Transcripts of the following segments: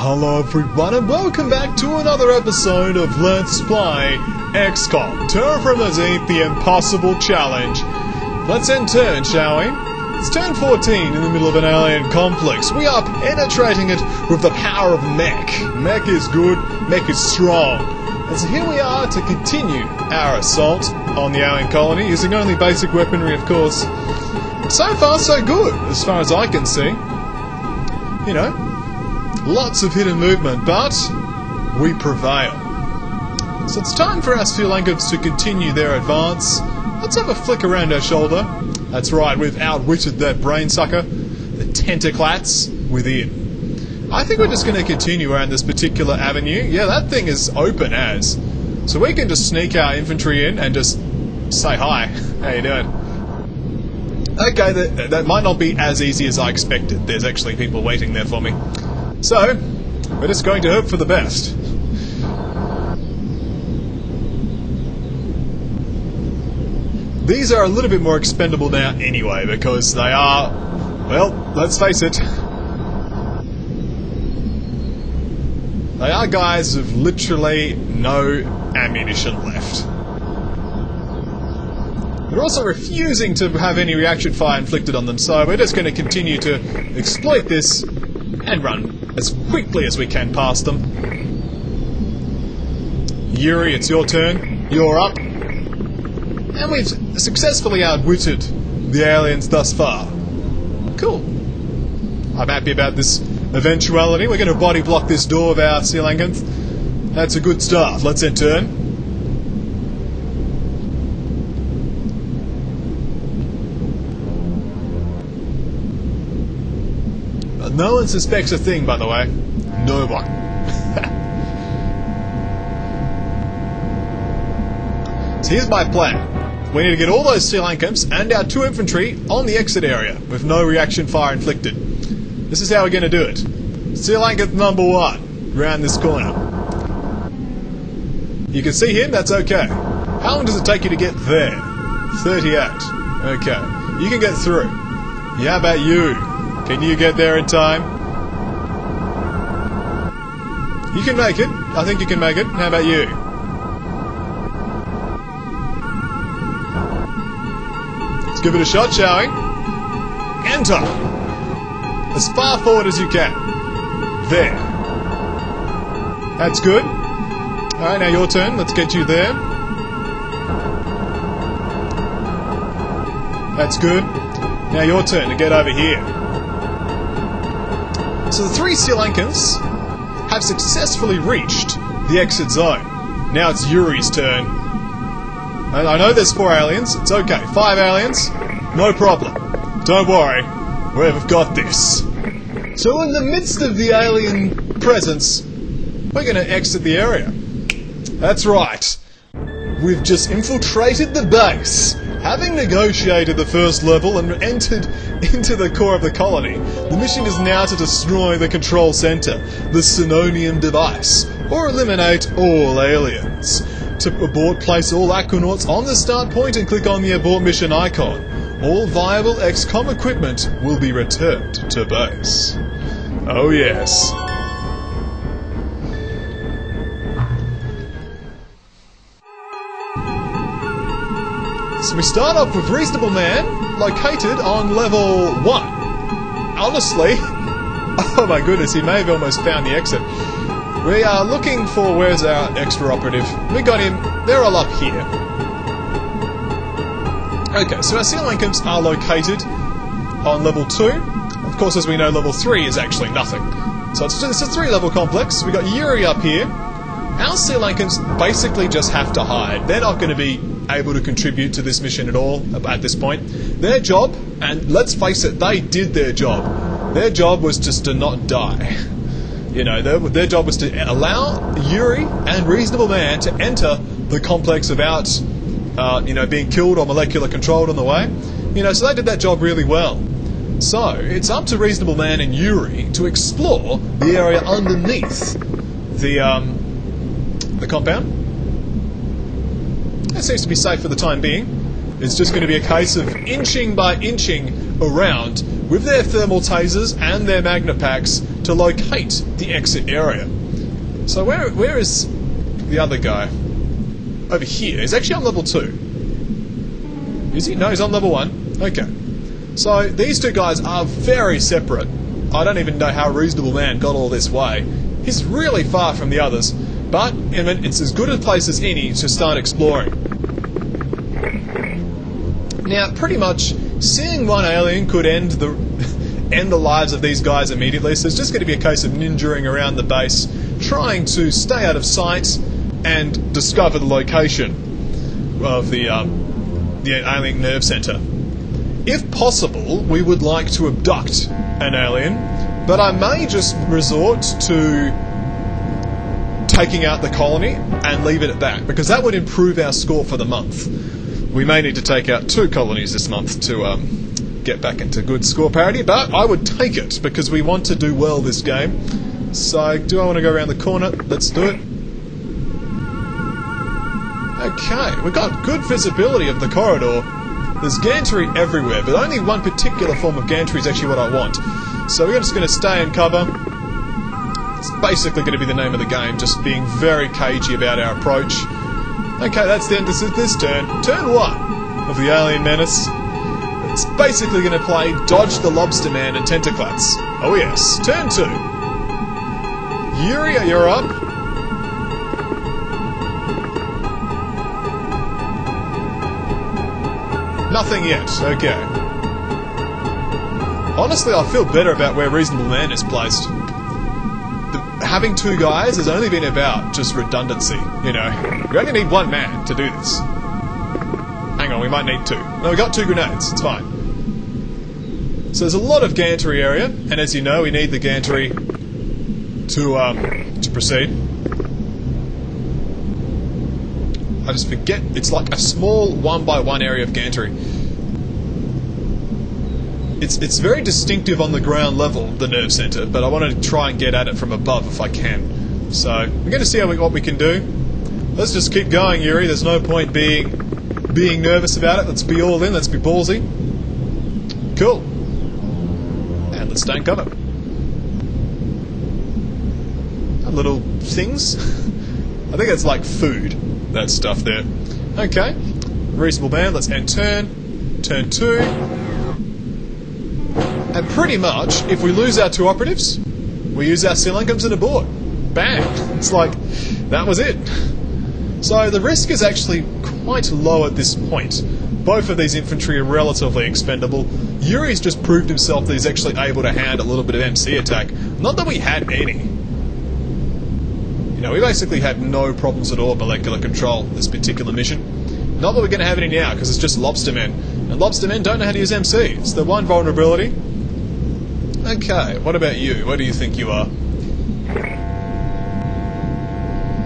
Hello everyone and welcome back to another episode of Let's Play XCOM Terraformers the Impossible Challenge. Let's end turn, shall we? It's turn 14 in the middle of an alien complex. We are penetrating it with the power of mech. Mech is good, mech is strong. And so here we are to continue our assault on the alien colony, using only basic weaponry, of course. So far so good, as far as I can see. You know, lots of hidden movement, but we prevail. So it's time for our Steelankers to continue their advance. Let's have a flick around our shoulder. That's right, we've outwitted that brain sucker, the tentaclats within. I think we're just going to continue around this particular avenue. Yeah, that thing is open as. So we can just sneak our infantry in and just say hi. How you doing? Okay, that might not be as easy as I expected. There's actually people waiting there for me. So, we're just going to hope for the best. These are a little bit more expendable now anyway, because they are, well, let's face it, they are guys with literally no ammunition left. They're also refusing to have any reaction fire inflicted on them, so we're just going to continue to exploit this and run as quickly as we can past them. Yuri, it's your turn. You're up. And we've successfully outwitted the aliens thus far. Cool. I'm happy about this eventuality. We're going to body block this door of our Steelankers. That's a good start. Let's end turn. No one suspects a thing, by the way. No one. So here's my plan. We need to get all those Steelankers and our 2 infantry on the exit area with no reaction fire inflicted. This is how we're going to do it. Steelanker number 1, round this corner. You can see him, that's okay. How long does it take you to get there? 38. Okay. You can get through. Yeah, how about you? Can you get there in time? You can make it. I think you can make it. How about you? Let's give it a shot, shall we? Enter! As far forward as you can. There. That's good. Alright, now your turn. Let's get you there. That's good. Now your turn to get over here. So the 3 Steelankers have successfully reached the exit zone. Now it's Yuri's turn. And I know there's 4 aliens. It's okay. 5 aliens. No problem. Don't worry. We've got this. So in the midst of the alien presence, we're going to exit the area. That's right. We've just infiltrated the base. Having negotiated the first level and entered into the core of the colony, the mission is now to destroy the control center, the Synonium device, or eliminate all aliens. To abort, place all Aquanauts on the start point and click on the abort mission icon. All viable XCOM equipment will be returned to base. Oh yes. So we start off with Reasonable Man, located on level 1. Honestly, oh my goodness, he may have almost found the exit. We are looking for, where's our extra operative? We got him, they're all up here. Okay, so our Steelankers are located on level 2. Of course, as we know, level 3 is actually nothing. So it's a 3-level complex. We got Yuri up here. Our Steelankers basically just have to hide. They're not going to be able to contribute to this mission at all at this point. Their job, and let's face it, they did their job. Their job was just to not die. You know, their job was to allow Yuri and Reasonable Man to enter the complex without, you know, being killed or molecular controlled on the way. You know, so they did that job really well. So it's up to Reasonable Man and Yuri to explore the area underneath the compound. That seems to be safe for the time being. It's just going to be a case of inching by inching around with their thermal tasers and their magna packs to locate the exit area. So where is the other guy? Over here. He's actually on level 2. Is he? No, he's on level 1. Okay. So these two guys are very separate. I don't even know how Reasonable Man got all this way. He's really far from the others, but I mean, it's as good a place as any to start exploring. Now, pretty much, seeing one alien could end the lives of these guys immediately, so it's just going to be a case of ninjaing around the base, trying to stay out of sight and discover the location of the alien nerve center. If possible, we would like to abduct an alien, but I may just resort to taking out the colony and leave it at that, because that would improve our score for the month. We may need to take out 2 colonies this month to get back into good score parity, but I would take it because we want to do well this game. So, do I want to go around the corner? Let's do it. Okay, we've got good visibility of the corridor. There's gantry everywhere, but only one particular form of gantry is actually what I want. So we're just going to stay in cover. It's basically going to be the name of the game, just being very cagey about our approach. Okay, that's the end of this turn. Turn 1 of the Alien Menace. It's basically going to play Dodge the Lobster Man and Tentaclats. Oh yes. Turn 2. Yuri, you're up. Nothing yet. Okay. Honestly, I feel better about where Reasonable Man is placed. Having 2 guys has only been about just redundancy, you know. We only need 1 man to do this. Hang on, we might need 2. No, we got 2 grenades. It's fine. So there's a lot of gantry area, and as you know, we need the gantry to proceed. I just forget, it's like a small 1x1 area of gantry. It's very distinctive on the ground level, the nerve center, but I want to try and get at it from above if I can. So we're going to see what we can do. Let's just keep going, Yuri. There's no point being nervous about it. Let's be all in. Let's be ballsy. Cool. And let's stay in cover. Little things. I think it's like food. That stuff there. Okay. Reasonable Man. Let's end turn. Turn 2. And pretty much, if we lose our 2 operatives, we use our Silencums and abort. Bang! It's like, that was it. So the risk is actually quite low at this point. Both of these infantry are relatively expendable. Yuri's just proved himself that he's actually able to handle a little bit of MC attack. Not that we had any. You know, we basically had no problems at all with molecular control this particular mission. Not that we're going to have any now, because it's just Lobster Men. And Lobster Men don't know how to use MC. It's the one vulnerability. Okay, what about you? What do you think you are?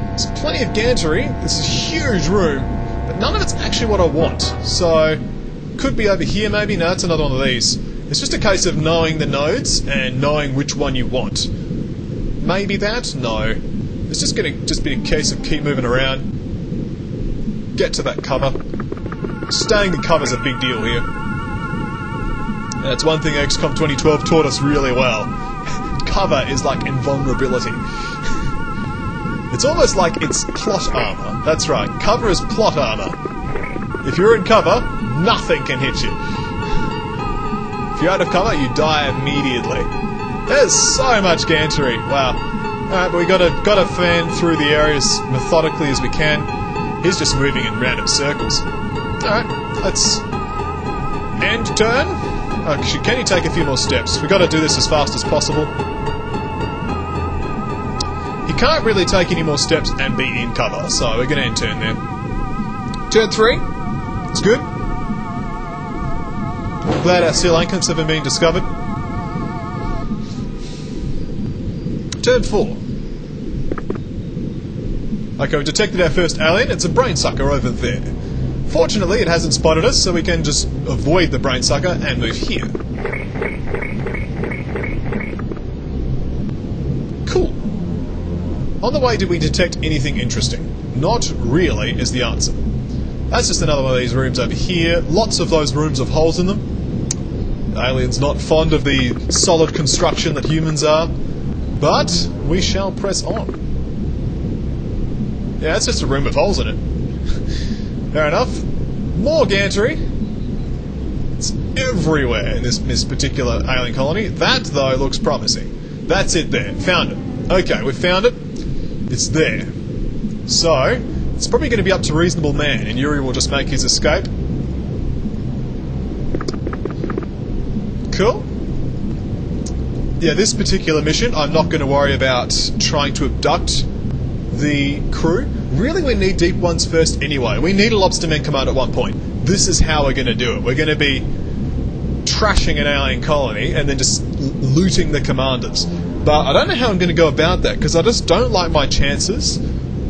There's plenty of gantry. This is a huge room, but none of it's actually what I want. So, could be over here maybe. No, it's another one of these. It's just a case of knowing the nodes and knowing which one you want. Maybe that? No. It's just going to be a case of keep moving around. Get to that cover. Staying in cover is a big deal here. That's one thing XCOM 2012 taught us really well. Cover is like invulnerability. It's almost like it's plot armor. That's right, cover is plot armor. If you're in cover, nothing can hit you. If you're out of cover, you die immediately. There's so much gantry. Wow. Alright, but we gotta fan through the areas methodically as we can. He's just moving in random circles. Alright, let's end turn. Actually, can you take a few more steps? We've got to do this as fast as possible. You can't really take any more steps and be in cover, so we're going to end turn there. Turn 3. It's good. I'm glad our seal anchors haven't been discovered. Turn 4. Okay, we've detected our first alien. It's a brain sucker over there. Fortunately, it hasn't spotted us, so we can just avoid the brain sucker and move here. Cool. On the way, did we detect anything interesting? Not really, is the answer. That's just another one of these rooms over here. Lots of those rooms have holes in them. The alien's not fond of the solid construction that humans are. But we shall press on. Yeah, it's just a room with holes in it. Fair enough. More gantry. It's everywhere in this particular alien colony. That, though, looks promising. That's it there. Found it. Okay, we've found it. It's there. So, it's probably going to be up to Reasonable Man, and Yuri will just make his escape. Cool. Yeah, this particular mission, I'm not going to worry about trying to abduct the crew. Really, we need deep ones first anyway. We need a Lobsterman command at one point. This is how we're going to do it. We're going to be trashing an alien colony and then just looting the commanders. But I don't know how I'm going to go about that, because I just don't like my chances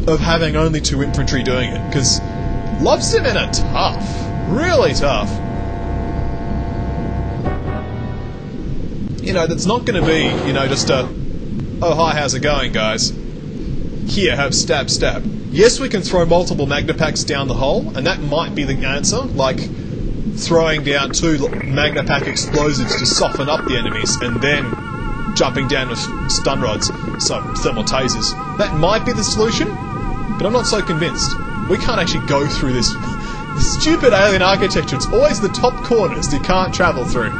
of having only 2 infantry doing it. Because Lobstermen are tough. Really tough. You know, that's not going to be, you know, just a, oh, hi, how's it going, guys? Here, have stab, stab. Yes, we can throw multiple Magnapaks down the hole, and that might be the answer, like throwing down 2 Magnapak explosives to soften up the enemies, and then jumping down with stun rods, so thermal tasers. That might be the solution, but I'm not so convinced. We can't actually go through this stupid alien architecture. It's always the top corners you can't travel through.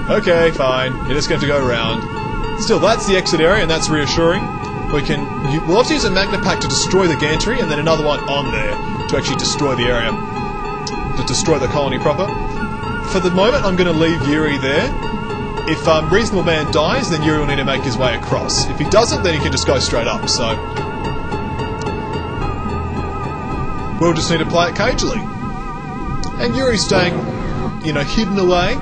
Okay, fine. You're just going to go around. Still, that's the exit area, and that's reassuring. We'll have to use a Magnapak to destroy the gantry, and then another one on there to actually destroy the area, to destroy the colony proper. For the moment, I'm going to leave Yuri there. If Reasonable Man dies, then Yuri will need to make his way across. If he doesn't, then he can just go straight up, so we'll just need to play it cagely. And Yuri's staying, you know, hidden away.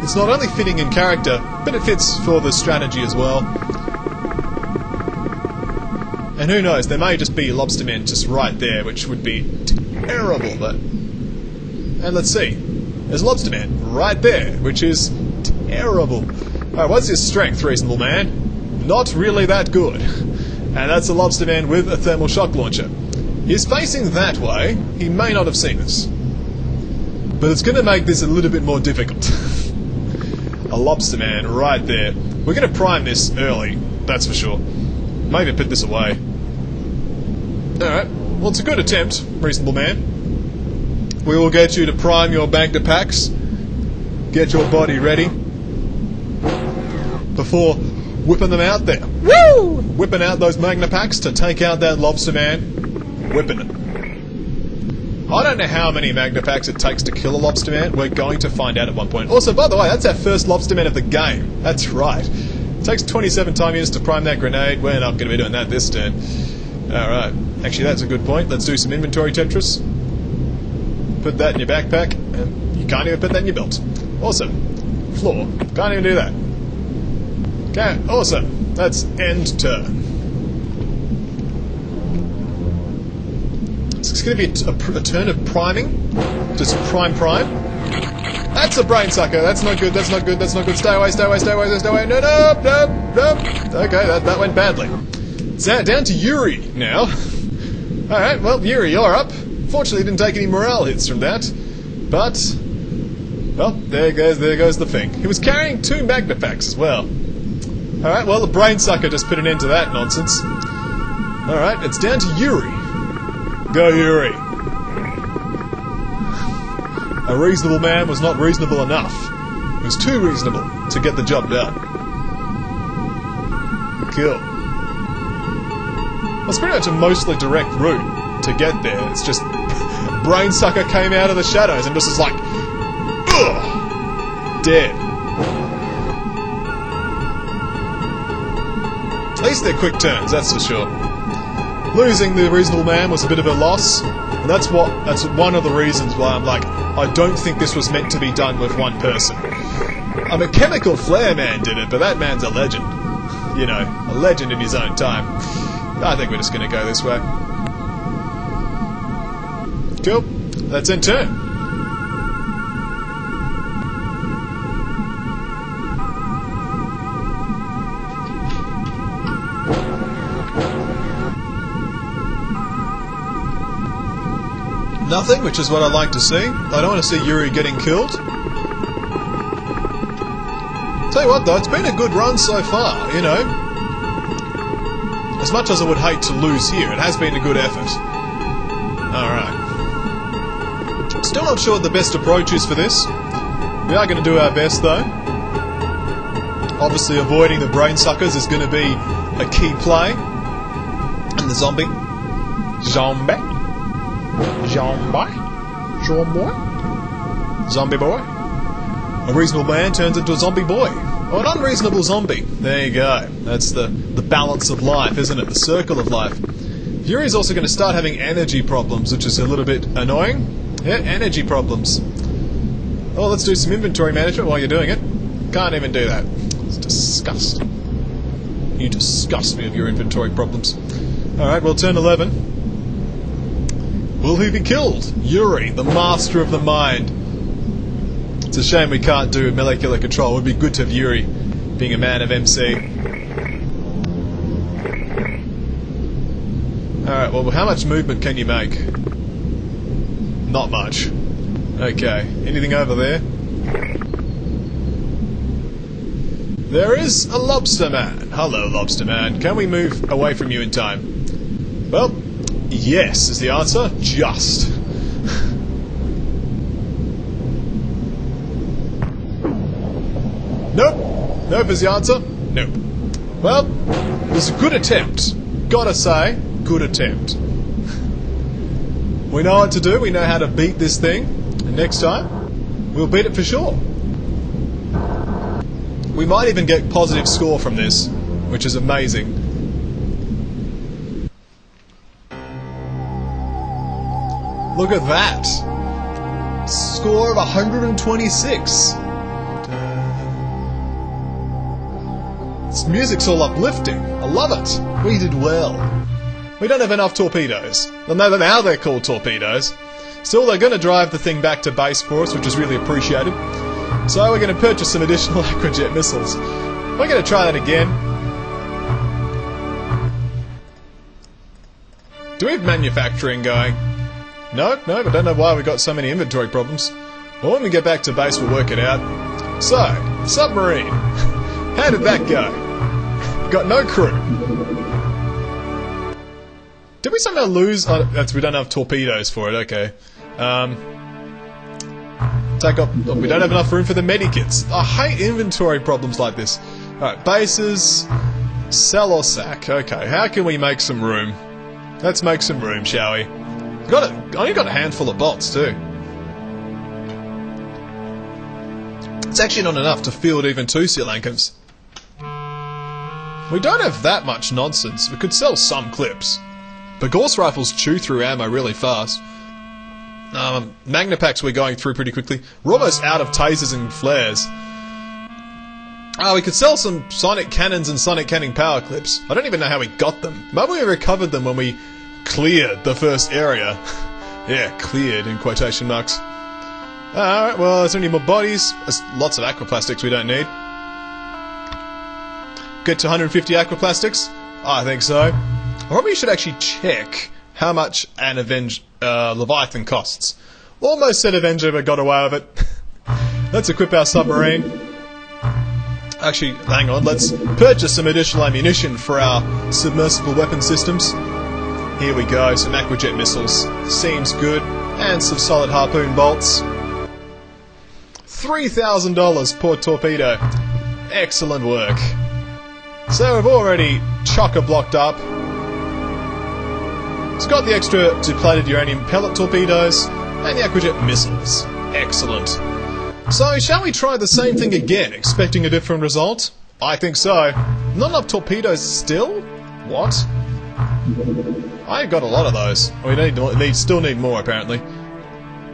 It's not only fitting in character, but it fits for the strategy as well. And who knows, there may just be Lobstermen just right there, which would be terrible, but... And let's see. There's Lobsterman right there, which is terrible. Alright, what's his strength, Reasonable Man? Not really that good. And that's a Lobsterman with a thermal shock launcher. He's facing that way. He may not have seen us. But it's going to make this a little bit more difficult. A Lobsterman right there. We're going to prime this early, that's for sure. Maybe put this away. Alright, well, it's a good attempt, Reasonable Man. We will get you to prime your Magnapaks. Get your body ready. Before whipping them out there. Woo! Whipping out those Magnapaks to take out that Lobsterman. Whipping it. I don't know how many Magnapaks it takes to kill a Lobsterman. We're going to find out at one point. Also, by the way, that's our first Lobsterman of the game. That's right. It takes 27 time units to prime that grenade. We're not going to be doing that this turn. Alright. Actually, that's a good point. Let's do some inventory Tetris. Put that in your backpack. And you can't even put that in your belt. Awesome. Floor. Can't even do that. Okay, awesome. That's end turn. It's going to be a turn of priming. Just prime. That's a brain sucker. That's not good. That's not good. That's not good. Stay away. Stay away. Stay away. Stay away. No. Okay, that went badly. So down to Yuri now. All right. Well, Yuri, you're up. Fortunately, didn't take any morale hits from that. But well, there goes the thing. He was carrying 2 Magnapaks as well. All right. Well, the brain sucker just put an end to that nonsense. All right. It's down to Yuri. Go, Yuri. A Reasonable Man was not reasonable enough. It was too reasonable to get the job done. Cool. Well, it's pretty much a mostly direct route to get there. It's just brain sucker came out of the shadows and just was like, ugh, dead. At least they're quick turns, that's for sure. Losing the Reasonable Man was a bit of a loss, and that's one of the reasons why I'm like, I don't think this was meant to be done with one person. I mean, Chemical Flare Man did it, but that man's a legend. You know, a legend in his own time. I think we're just going to go this way. Cool. That's in turn. Nothing, which is what I like to see. I don't want to see Yuri getting killed. Tell you what though, it's been a good run so far, you know. As much as I would hate to lose here, it has been a good effort. Alright. Still not sure what the best approach is for this. We are going to do our best though. Obviously avoiding the brain suckers is going to be a key play. And the zombie. Zombie. Zombie boy. A reasonable man turns into a zombie boy. Or an unreasonable zombie. There you go. That's the balance of life, isn't it? The circle of life. Yuri's also going to start having energy problems, which is a little bit annoying. Yeah, energy problems. Oh, let's do some inventory management while you're doing it. Can't even do that. It's disgusting. You disgust me with your inventory problems. Alright, well, turn 11. Will he be killed? Yuri, the master of the mind. It's a shame we can't do molecular control. It would be good to have Yuri being a man of MC. Alright, well, how much movement can you make? Not much. Okay, anything over there? There is a lobster man. Hello, lobster man. Can we move away from you in time? Well, yes is the answer. Just. Nope. Nope is the answer. Nope. Well, it was a good attempt. Gotta say, good attempt. We know what to do. We know how to beat this thing. And next time, we'll beat it for sure. We might even get positive score from this, which is amazing. Look at that. Score of 126. This music's all uplifting. I love it. We did well. We don't have enough torpedoes. Well, no, now they're called torpedoes. Still, they're going to drive the thing back to base for us, which is really appreciated. So we're going to purchase some additional aquajet missiles. We're going to try that again. Do we have manufacturing going? No, I don't know why we got so many inventory problems. Well, when we get back to base, we'll work it out. So, submarine. How did that go? Got no crew. Did we somehow lose? Oh, we don't have torpedoes for it. Okay. Take off. Oh, we don't have enough room for the medikits. I hate inventory problems like this. All right, bases, sell or sack. Okay, how can we make some room? Let's make some room, shall we? Only got a handful of bots too. It's actually not enough to field even 2 Sea Lankers. We don't have that much nonsense. We could sell some clips. But Gauss rifles chew through ammo really fast. Magnapacks we're going through pretty quickly. We're almost out of tasers and flares. We could sell some sonic cannons and sonic cannon power clips. I don't even know how we got them. Maybe we recovered them when we cleared the first area. Yeah, cleared in quotation marks. Alright, well, is there any more bodies? There's lots of aquaplastics we don't need. Get to 150 aquaplastics? I think so. I probably should actually check how much an Leviathan costs. Almost said Avenger, but got away with it. Let's equip our submarine. Actually, hang on, let's purchase some additional ammunition for our submersible weapon systems. Here we go, some aquajet missiles. Seems good. And some solid harpoon bolts. $3,000 per torpedo. Excellent work. So we've already chock-a-blocked up. It's got the extra depleted uranium pellet torpedoes and the aquajet missiles. Excellent. So, shall we try the same thing again, expecting a different result? I think so. Not enough torpedoes still? What? I got a lot of those. We still need more, apparently.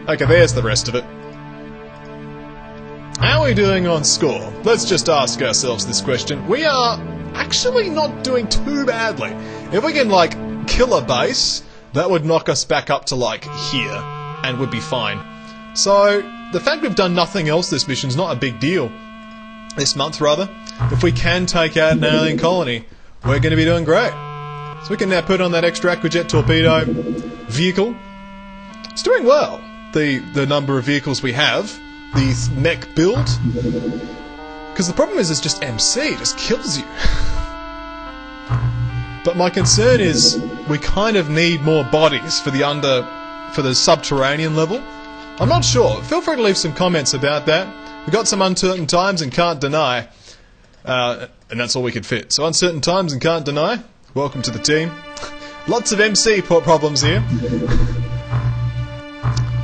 Okay, there's the rest of it. How are we doing on score? Let's just ask ourselves this question. We are actually not doing too badly. If we can, like, kill a base, that would knock us back up to, like, here, and would be fine. So, the fact we've done nothing else this mission's not a big deal. This month, rather. If we can take out an alien colony, we're going to be doing great. So we can now put on that extra aquajet torpedo vehicle. It's doing well, the number of vehicles we have, the mech build. Because the problem is it's just MC, it just kills you. But But my concern is we kind of need more bodies for the subterranean level. I'm not sure. Feel free to leave some comments about that. We've got some uncertain times and can't deny. And that's all we could fit. So uncertain times and can't deny. Welcome to the team. Lots of MC problems here.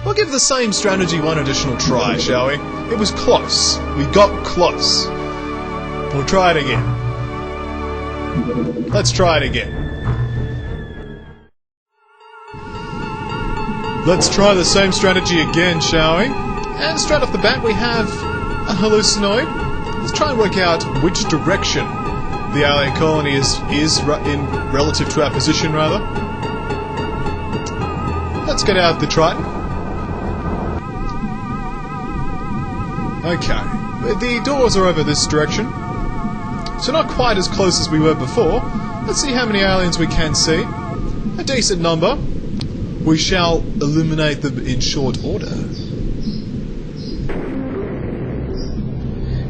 We'll give the same strategy one additional try, shall we? It was close. We got close. We'll try it again. Let's try it again. Let's try the same strategy again, shall we? And straight off the bat we have a hallucinoid. Let's try and work out which direction the alien colony is in relative to our position, rather. Let's get out the Triton. Okay, the doors are over this direction, so not quite as close as we were before. Let's see how many aliens we can see. A decent number. We shall eliminate them in short order.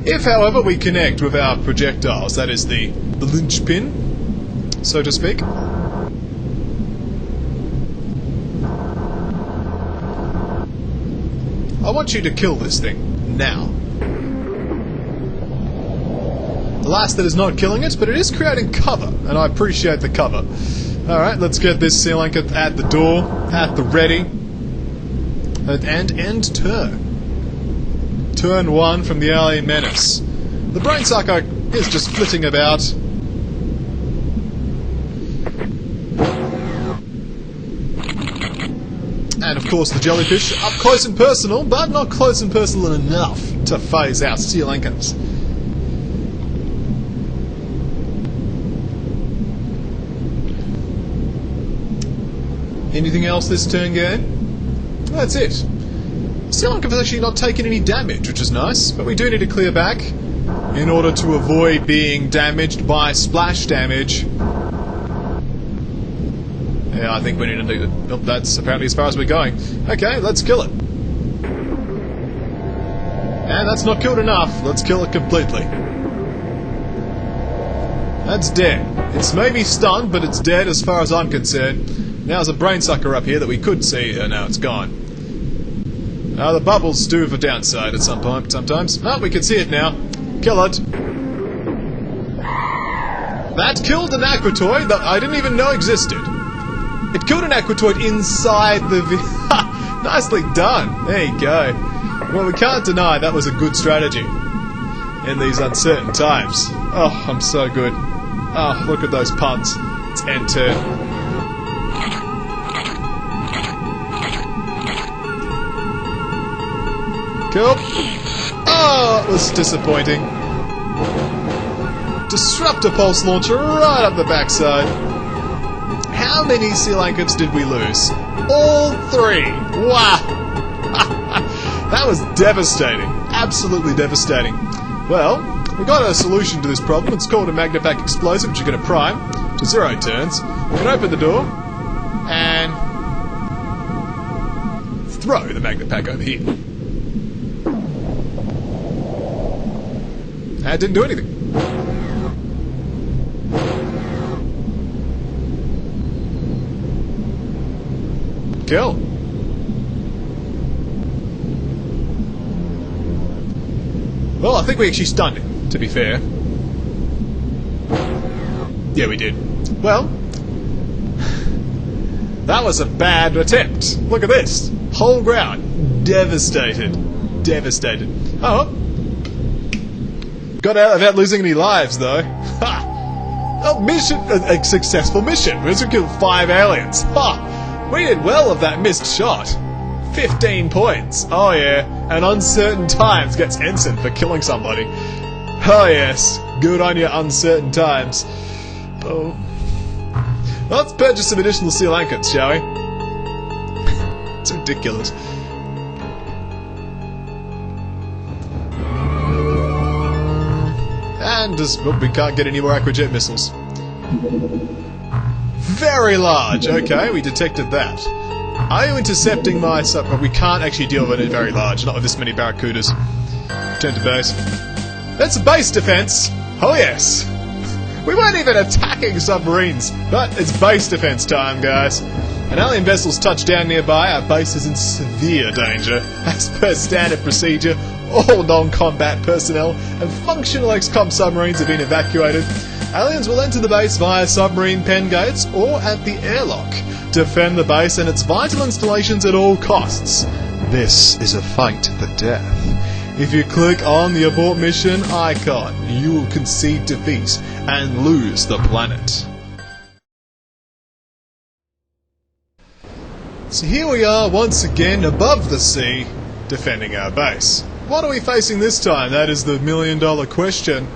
If, however, we connect with our projectiles, that is the linchpin, so to speak. I want you to kill this thing, now. Alas, that is not killing it, but it is creating cover, and I appreciate the cover. Alright, let's get this sea anchor at the door, at the ready, and end turn. Turn 1 from the alien menace. The brain sucker is just flitting about. And of course the jellyfish, up close and personal, but not close and personal enough to phase out steel anchors. Anything else this turn game? That's it. Steel anchor is actually not taking any damage, which is nice, but we do need to clear back in order to avoid being damaged by splash damage. Yeah, I think we need to do that. Nope, that's apparently as far as we're going. Okay, let's kill it. And that's not killed enough. Let's kill it completely. That's dead. It's maybe stunned, but it's dead as far as I'm concerned. Now there's a brain sucker up here that we could see, and now it's gone. The bubbles do have a downside at some point, sometimes. Oh, we can see it now. Kill it. That killed an aquatoid that I didn't even know existed. It killed an aquatoid inside the... Nicely done. There you go. Well, we can't deny that was a good strategy in these uncertain times. Oh, I'm so good. Oh, look at those puns. It's end turn. Cool. Oh, it was disappointing. Disruptor pulse launcher right up the backside. How many seal anchors did we lose? All 3. Wow. That was devastating. Absolutely devastating. Well, we got a solution to this problem. It's called a Magnapack explosive, which you're going to prime to 0 turns. We can open the door and throw the Magnapack over here. That didn't do anything. Kill. Well, I think we actually stunned it, to be fair. Yeah, we did. Well, that was a bad attempt. Look at this. Whole ground. Devastated. Devastated. Oh. Got out without losing any lives, though. Ha! Oh, mission, a successful mission. We just killed 5 aliens. Ha! We did well of that missed shot. 15 points. Oh yeah. And uncertain times gets ensign for killing somebody. Oh yes. Good on you, uncertain times. Oh. Well, let's purchase some additional seal anchors, shall we? It's ridiculous. And just, well, we can't get any more aquajet missiles. Very large. Okay, we detected that. Are you intercepting my sub? Well, we can't actually deal with it very large, not with this many barracudas. Return to base. That's a base defense. Oh yes. We weren't even attacking submarines, but it's base defense time, guys. An alien vessel's touched down nearby. Our base is in severe danger. As per standard procedure, all non-combat personnel and functional XCOM submarines have been evacuated. Aliens will enter the base via submarine pen gates or at the airlock. Defend the base and its vital installations at all costs. This is a fight to the death. If you click on the abort mission icon, you will concede defeat and lose the planet. So here we are once again above the sea, defending our base. What are we facing this time? That is the million-dollar question.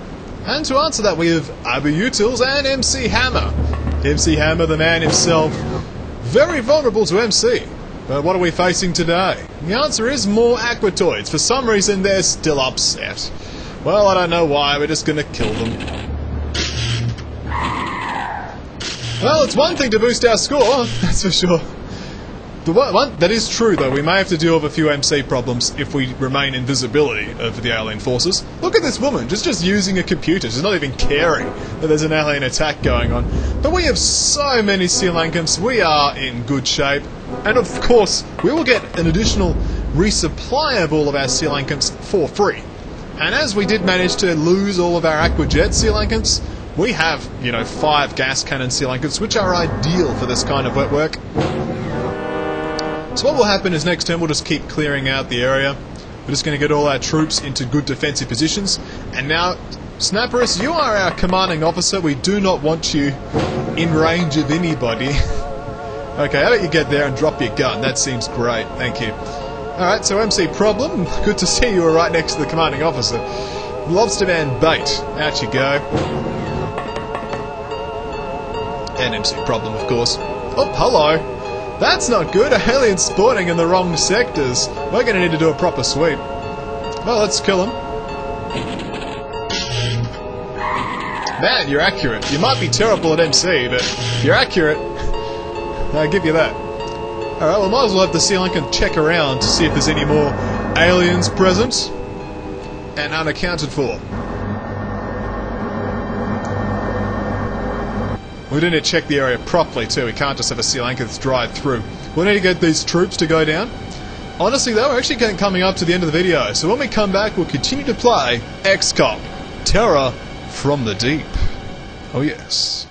And to answer that we have Abu Utils and MC Hammer. MC Hammer, the man himself, very vulnerable to MC. But what are we facing today? The answer is more Aquatoids. For some reason they're still upset. Well, I don't know why, we're just gonna kill them. Well, it's one thing to boost our score, that's for sure. That is true, though. We may have to deal with a few MC problems if we remain in visibility of the alien forces. Look at this woman, just using a computer. She's not even caring that there's an alien attack going on. But we have so many Coelacanths, we are in good shape. And of course, we will get an additional resupply of all of our Coelacanths for free. And as we did manage to lose all of our Aquajet Coelacanths, we have, 5 gas cannon Coelacanths, which are ideal for this kind of wet work. So what will happen is next turn we'll just keep clearing out the area. We're just going to get all our troops into good defensive positions. And now, Snapperus, you are our commanding officer. We do not want you in range of anybody. Okay, how about you get there and drop your gun? That seems great. Thank you. Alright, so MC Problem. Good to see you were right next to the commanding officer. Lobsterman Bait. Out you go. And MC Problem, of course. Oh, hello. That's not good. Aliens spawning in the wrong sectors. We're going to need to do a proper sweep. Well, let's kill him. Man, you're accurate. You might be terrible at MC, but you're accurate. I'll give you that. Alright, well, might as well have the Coelacanth check around to see if there's any more aliens present and unaccounted for. We do need to check the area properly too. We can't just have a Coelacanth drive through. We need to get these troops to go down. Honestly though, we're actually coming up to the end of the video, so when we come back we'll continue to play XCOM, Terror from the Deep. Oh yes.